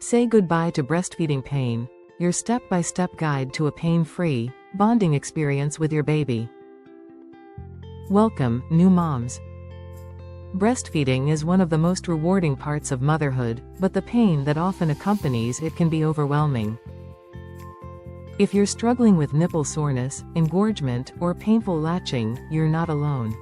Say goodbye to breastfeeding pain, your step-by-step guide to a pain-free, bonding experience with your baby. Welcome, new moms. Breastfeeding is one of the most rewarding parts of motherhood, but the pain that often accompanies it can be overwhelming. If you're struggling with nipple soreness, engorgement, or painful latching, you're not alone.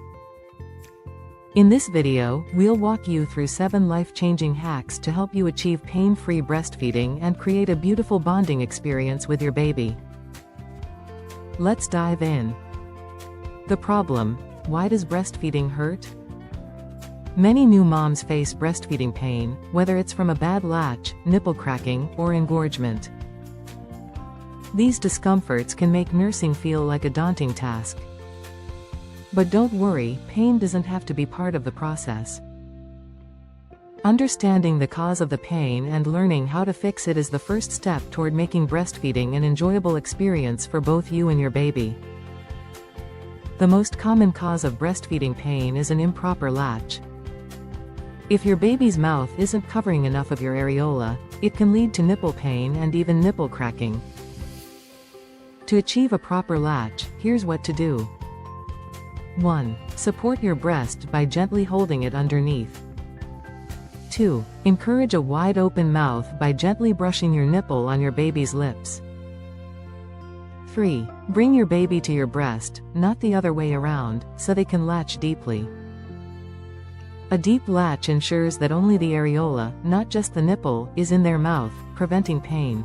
In this video, we'll walk you through 7 life-changing hacks to help you achieve pain-free breastfeeding and create a beautiful bonding experience with your baby. Let's dive in. The problem: why does breastfeeding hurt? Many new moms face breastfeeding pain, whether it's from a bad latch, nipple cracking, or engorgement. These discomforts can make nursing feel like a daunting task. But don't worry, pain doesn't have to be part of the process. Understanding the cause of the pain and learning how to fix it is the first step toward making breastfeeding an enjoyable experience for both you and your baby. The most common cause of breastfeeding pain is an improper latch. If your baby's mouth isn't covering enough of your areola, it can lead to nipple pain and even nipple cracking. To achieve a proper latch, here's what to do. 1. Support your breast by gently holding it underneath. 2. Encourage a wide-open mouth by gently brushing your nipple on your baby's lips. 3. Bring your baby to your breast, not the other way around, so they can latch deeply. A deep latch ensures that only the areola, not just the nipple, is in their mouth, preventing pain.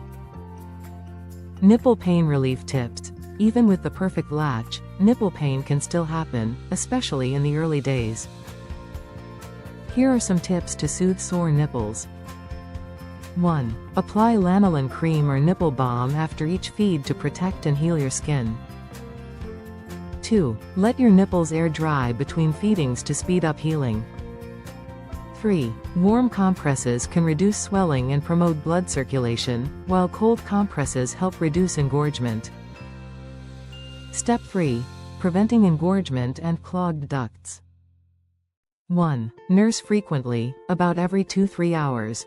Nipple pain relief tips. Even with the perfect latch, nipple pain can still happen, especially in the early days. Here are some tips to soothe sore nipples. 1. Apply lanolin cream or nipple balm after each feed to protect and heal your skin. 2. Let your nipples air dry between feedings to speed up healing. 3. Warm compresses can reduce swelling and promote blood circulation, while cold compresses help reduce engorgement. Step 3. Preventing engorgement and clogged ducts. 1. Nurse frequently, about every 2-3 hours.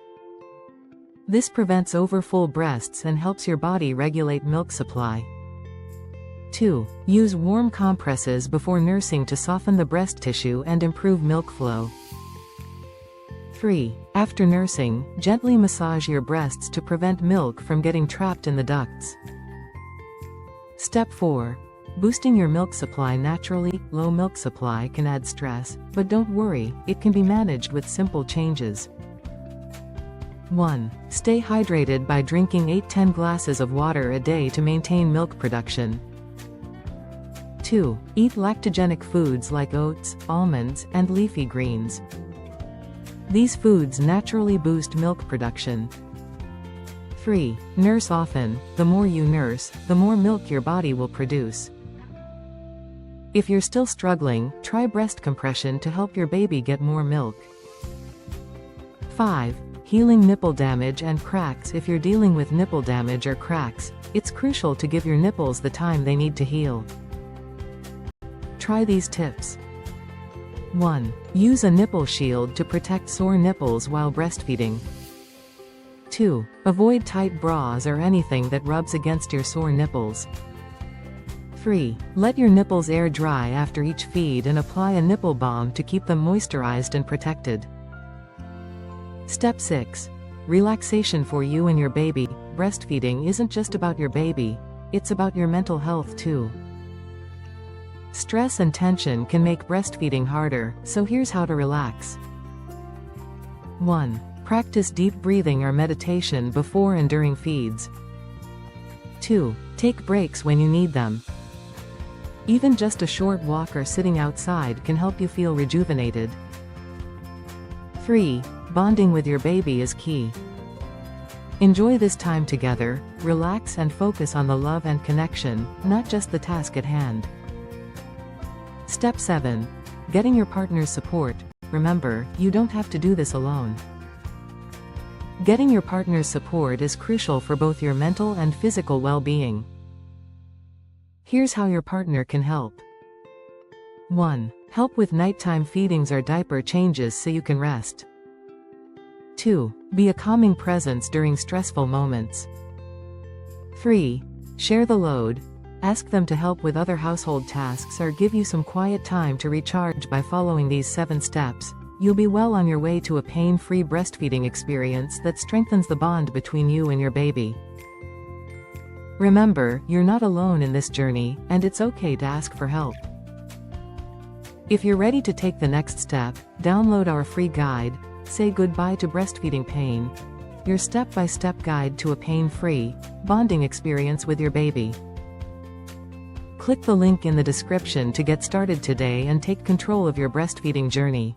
This prevents overfull breasts and helps your body regulate milk supply. 2. Use warm compresses before nursing to soften the breast tissue and improve milk flow. 3. After nursing, gently massage your breasts to prevent milk from getting trapped in the ducts. Step 4. Boosting your milk supply naturally. Low milk supply can add stress, but don't worry, it can be managed with simple changes. 1. Stay hydrated by drinking 8-10 glasses of water a day to maintain milk production. 2. Eat lactogenic foods like oats, almonds, and leafy greens. These foods naturally boost milk production. 3. Nurse often. The more you nurse, the more milk your body will produce. If you're still struggling, try breast compression to help your baby get more milk. 5. Healing nipple damage and cracks. If you're dealing with nipple damage or cracks, it's crucial to give your nipples the time they need to heal. Try these tips. 1. Use a nipple shield to protect sore nipples while breastfeeding. 2. Avoid tight bras or anything that rubs against your sore nipples. 3. Let your nipples air dry after each feed and apply a nipple balm to keep them moisturized and protected. Step 6. Relaxation for you and your baby. Breastfeeding isn't just about your baby, it's about your mental health too. Stress and tension can make breastfeeding harder, so here's how to relax. 1. Practice deep breathing or meditation before and during feeds. 2. Take breaks when you need them. Even just a short walk or sitting outside can help you feel rejuvenated. 3. Bonding with your baby is key. Enjoy this time together, relax and focus on the love and connection, not just the task at hand. Step 7. Getting your partner's support. Remember, you don't have to do this alone. Getting your partner's support is crucial for both your mental and physical well-being. Here's how your partner can help. 1. Help with nighttime feedings or diaper changes so you can rest. 2. Be a calming presence during stressful moments. 3. Share the load. Ask them to help with other household tasks or give you some quiet time to recharge by following these 7 steps. You'll be well on your way to a pain-free breastfeeding experience that strengthens the bond between you and your baby. Remember, you're not alone in this journey, and it's okay to ask for help. If you're ready to take the next step, download our free guide, Say Goodbye to Breastfeeding Pain, your step-by-step guide to a pain-free, bonding experience with your baby. Click the link in the description to get started today and take control of your breastfeeding journey.